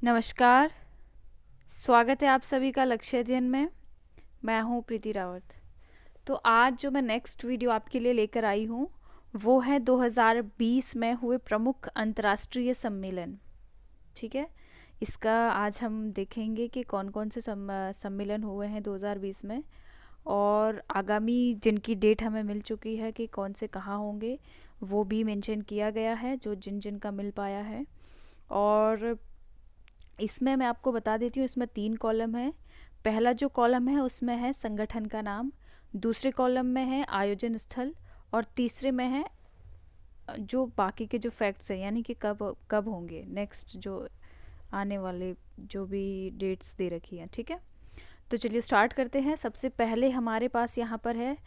नमस्कार। स्वागत है आप सभी का लक्ष्य अध्ययन में। मैं हूं प्रीति रावत। तो आज जो मैं नेक्स्ट वीडियो आपके लिए लेकर आई हूं वो है 2020 में हुए प्रमुख अंतर्राष्ट्रीय सम्मेलन। ठीक है, इसका आज हम देखेंगे कि कौन कौन से सम्मेलन हुए हैं 2020 में, और आगामी जिनकी डेट हमें मिल चुकी है कि कौन से कहाँ होंगे वो भी मेंशन किया गया है, जो जिन जिन का मिल पाया है। और इसमें मैं आपको बता देती हूँ, इसमें 3 कॉलम है। पहला जो कॉलम है उसमें है संगठन का नाम, दूसरे कॉलम में है आयोजन स्थल, और तीसरे में है जो बाकी के जो फैक्ट्स हैं, यानी कि कब कब होंगे नेक्स्ट जो आने वाले जो भी डेट्स दे रखी हैं। ठीक है, तो चलिए स्टार्ट करते हैं। सबसे पहले हमारे पास यहाँ पर है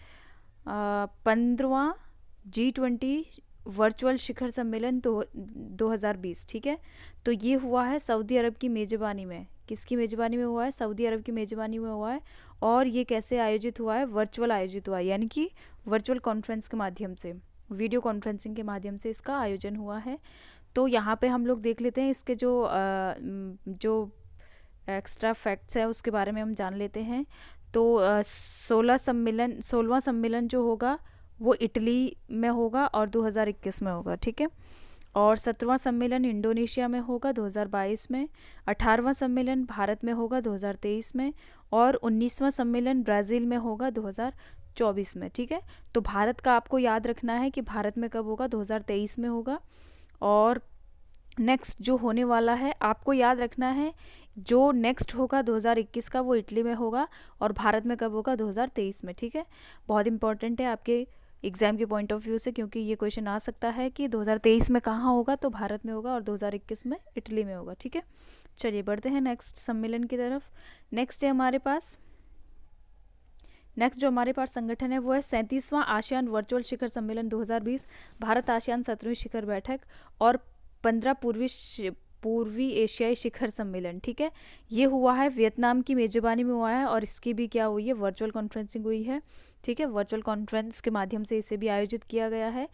15वां G20 वर्चुअल शिखर सम्मेलन 2020। ठीक है, तो ये हुआ है सऊदी अरब की मेज़बानी में। किसकी मेज़बानी में हुआ है? सऊदी अरब की मेज़बानी में हुआ है। और ये कैसे आयोजित हुआ है? वर्चुअल आयोजित हुआ है, यानी कि वर्चुअल कॉन्फ्रेंस के माध्यम से, वीडियो कॉन्फ्रेंसिंग के माध्यम से इसका आयोजन हुआ है। तो यहाँ पे हम लोग देख लेते हैं इसके जो एक्स्ट्रा फैक्ट्स है उसके बारे में हम जान लेते हैं। तो 16वां सम्मेलन जो होगा वो इटली में होगा और 2021 में होगा। ठीक है, और 17वां सम्मेलन इंडोनेशिया में होगा 2022 में, 18वां सम्मेलन भारत में होगा 2023 में, और 19वां सम्मेलन ब्राज़ील में होगा 2024 में। ठीक है, तो भारत का आपको याद रखना है कि भारत में कब होगा? 2023 में होगा। और नेक्स्ट जो होने वाला है आपको याद रखना है, जो नेक्स्ट होगा 2021 का वो इटली में होगा, और भारत में कब होगा? 2023 में। ठीक है, बहुत इंपॉर्टेंट है आपके एग्ज़ाम के पॉइंट ऑफ व्यू से, क्योंकि ये क्वेश्चन आ सकता है कि 2023 में कहाँ होगा, तो भारत में होगा, और 2021 में इटली में होगा। ठीक है, चलिए बढ़ते हैं नेक्स्ट सम्मेलन की तरफ। नेक्स्ट है हमारे पास, नेक्स्ट जो हमारे पास संगठन है वो है 37वां आसियान वर्चुअल शिखर सम्मेलन 2020, भारत आसियान 17वीं शिखर बैठक, और 15 पूर्वी एशियाई शिखर सम्मेलन। ठीक है, ये हुआ है वियतनाम की मेज़बानी में हुआ है, और इसकी भी क्या हुई है? वर्चुअल कॉन्फ्रेंसिंग हुई है। ठीक है, वर्चुअल कॉन्फ्रेंस के माध्यम से इसे भी आयोजित किया गया है।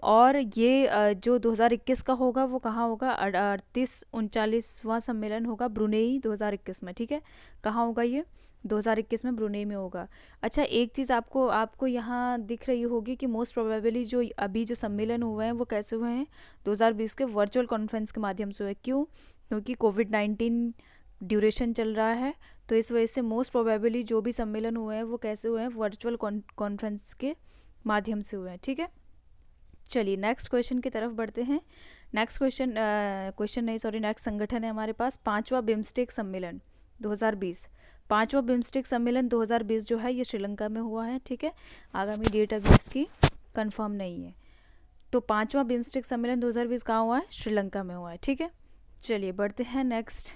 और ये जो 2021 का होगा वो कहाँ होगा? 38-39वां सम्मेलन होगा ब्रुनेई 2021 में। ठीक है, कहाँ होगा ये? 2021 में ब्रुनेई में होगा। अच्छा, एक चीज़ आपको यहाँ दिख रही होगी कि मोस्ट प्रोबेबली जो अभी जो सम्मेलन हुए हैं वो कैसे हुए हैं? 2020 के वर्चुअल कॉन्फ्रेंस के माध्यम से हुए। क्यों? क्योंकि कोविड-19 ड्यूरेशन चल रहा है, तो इस वजह से मोस्ट प्रोबेबली जो भी सम्मेलन हुए हैं वो कैसे हुए हैं? वर्चुअल कॉन्फ्रेंस के माध्यम से हुए हैं। ठीक है, चलिए नेक्स्ट क्वेश्चन की तरफ बढ़ते हैं। नेक्स्ट नेक्स्ट संगठन है हमारे पास 5वां बिम्स्टेक सम्मेलन 2020। 5वां बिम्स्टेक सम्मेलन 2020 जो है ये श्रीलंका में हुआ है। ठीक है, आगामी डेट अभी इसकी कंफर्म नहीं है। तो 5वां बिम्स्टेक सम्मेलन 2020 कहाँ हुआ है? श्रीलंका में हुआ है। ठीक है, चलिए बढ़ते हैं नेक्स्ट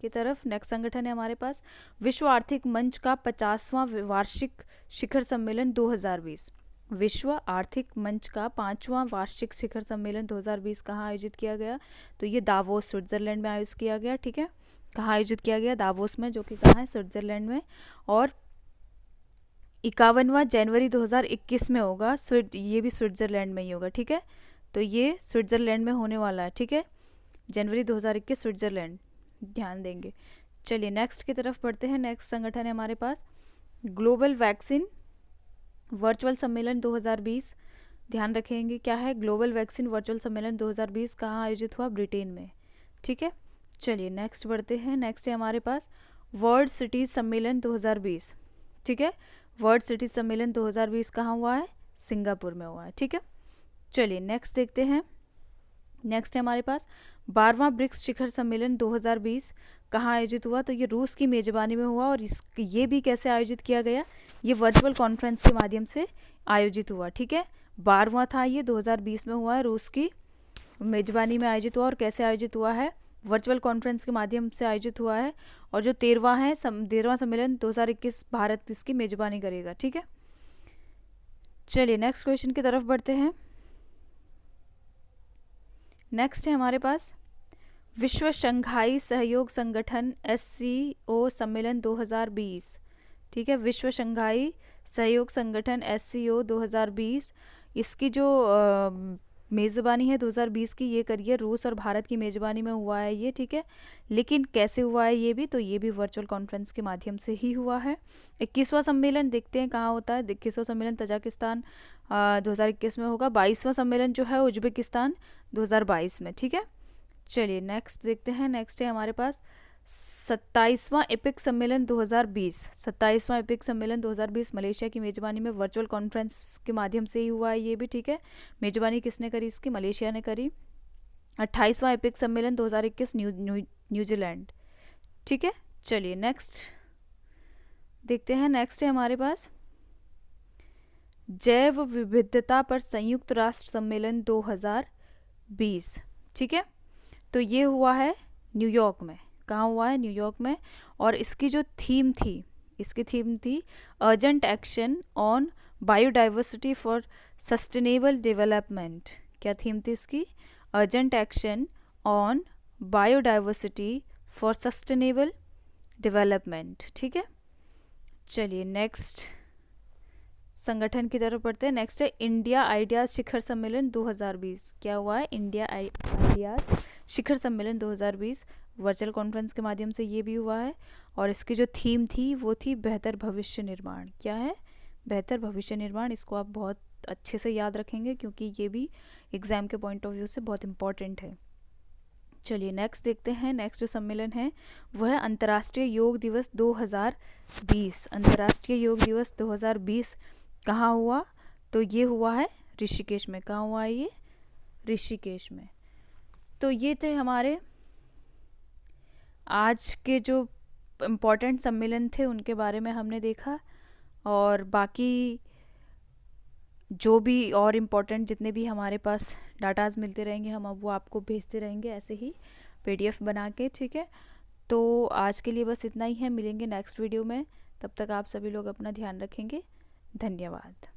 की तरफ। नेक्स्ट संगठन है हमारे पास विश्व आर्थिक मंच का 50वां वार्षिक शिखर सम्मेलन 2020। विश्व आर्थिक मंच का 5वां वार्षिक शिखर सम्मेलन 2020 कहाँ आयोजित किया गया? तो ये दावोस स्विट्जरलैंड में आयोजित किया गया। ठीक है, कहाँ आयोजित किया गया? दावोस में, जो कि कहाँ है? स्विट्जरलैंड में। और 51वां जनवरी 2021 में होगा। ये भी स्विट्जरलैंड में ही होगा। ठीक है, तो ये स्विट्जरलैंड में होने वाला है। ठीक है, जनवरी 2021 स्विट्जरलैंड, ध्यान देंगे। चलिए नेक्स्ट की तरफ बढ़ते हैं। नेक्स्ट संगठन है हमारे पास ग्लोबल वैक्सीन वर्चुअल सम्मेलन 2020। ध्यान रखेंगे क्या है? ग्लोबल वैक्सीन वर्चुअल सम्मेलन 2020 कहाँ आयोजित हुआ? ब्रिटेन में। ठीक है, चलिए नेक्स्ट बढ़ते हैं। नेक्स्ट है हमारे पास वर्ल्ड सिटीज़ सम्मेलन 2020। ठीक है, वर्ल्ड सिटीज़ सम्मेलन 2020 कहाँ हुआ है? सिंगापुर में हुआ है। ठीक है, चलिए नेक्स्ट देखते हैं। नेक्स्ट है हमारे पास 12वां ब्रिक्स शिखर सम्मेलन 2020 कहाँ आयोजित हुआ? तो ये रूस की मेज़बानी में हुआ, और ये भी कैसे आयोजित किया गया? ये वर्चुअल कॉन्फ्रेंस के माध्यम से आयोजित हुआ। ठीक है, 12वां था ये, 2020 में हुआ है, रूस की मेज़बानी में आयोजित हुआ। और कैसे आयोजित हुआ है? वर्चुअल कॉन्फ्रेंस के माध्यम से आयोजित हुआ है। और जो 13वां सम्मेलन 2021 भारत इसकी मेज़बानी करेगा। ठीक है, चलिए नेक्स्ट क्वेश्चन की तरफ बढ़ते हैं। नेक्स्ट है हमारे पास विश्व शंघाई सहयोग संगठन SCO सम्मेलन 2020। ठीक है, विश्व शंघाई सहयोग संगठन SCO 2020, इसकी जो मेज़बानी है 2020 की, ये करिए, रूस और भारत की मेज़बानी में हुआ है ये, ठीक है। लेकिन कैसे हुआ है ये भी, तो ये भी वर्चुअल कॉन्फ्रेंस के माध्यम से ही हुआ है। 21वां सम्मेलन देखते हैं कहाँ होता है। 21वां सम्मेलन तजाकिस्तान 2021 में होगा। 22वां सम्मेलन जो है उज्बेकिस्तान 2022 में, ठीक है। चलिए नेक्स्ट देखते हैं। नेक्स्ट है हमारे पास 27वां एपिक सम्मेलन 2020। 27वां एपिक सम्मेलन 2020 मलेशिया की मेज़बानी में वर्चुअल कॉन्फ्रेंस के माध्यम से ही हुआ है ये भी, ठीक है। मेज़बानी किसने करी इसकी? मलेशिया ने करी। 28वां एपिक सम्मेलन 2021 न्यूजीलैंड, ठीक है। चलिए नेक्स्ट देखते हैं। नेक्स्ट है हमारे पास जैव विविधता पर संयुक्त राष्ट्र सम्मेलन 2020, ठीक है। तो ये हुआ है न्यूयॉर्क में। कहाँ हुआ है? न्यूयॉर्क में। और इसकी जो थीम थी urgent action on biodiversity for sustainable development. क्या थीम थी इसकी? Urgent action on biodiversity for sustainable development, ठीक है। चलिए नेक्स्ट संगठन की तरफ बढ़ते हैं। नेक्स्ट है इंडिया आइडियाज शिखर सम्मेलन 2020। क्या हुआ है? इंडिया आइडियाज शिखर सम्मेलन 2020 वर्चुअल कॉन्फ्रेंस के माध्यम से ये भी हुआ है। और इसकी जो थीम थी वो थी बेहतर भविष्य निर्माण। क्या है? बेहतर भविष्य निर्माण। इसको आप बहुत अच्छे से याद रखेंगे क्योंकि ये भी एग्ज़ाम के पॉइंट ऑफ व्यू से बहुत इंपॉर्टेंट है। चलिए नेक्स्ट देखते हैं। नेक्स्ट जो सम्मेलन है वह है अंतर्राष्ट्रीय योग दिवस 2020। अंतर्राष्ट्रीय योग दिवस 2020 कहाँ हुआ? तो ये हुआ है ऋषिकेश में। कहाँ हुआ है ये? ऋषिकेश में। तो ये थे हमारे आज के जो इम्पोर्टेंट सम्मेलन थे उनके बारे में हमने देखा। और बाकी जो भी और इम्पोर्टेंट जितने भी हमारे पास डाटाज मिलते रहेंगे हम अब वो आपको भेजते रहेंगे ऐसे ही PDF बना के, ठीक है। तो आज के लिए बस इतना ही है। मिलेंगे नेक्स्ट वीडियो में। तब तक आप सभी लोग अपना ध्यान रखेंगे। धन्यवाद।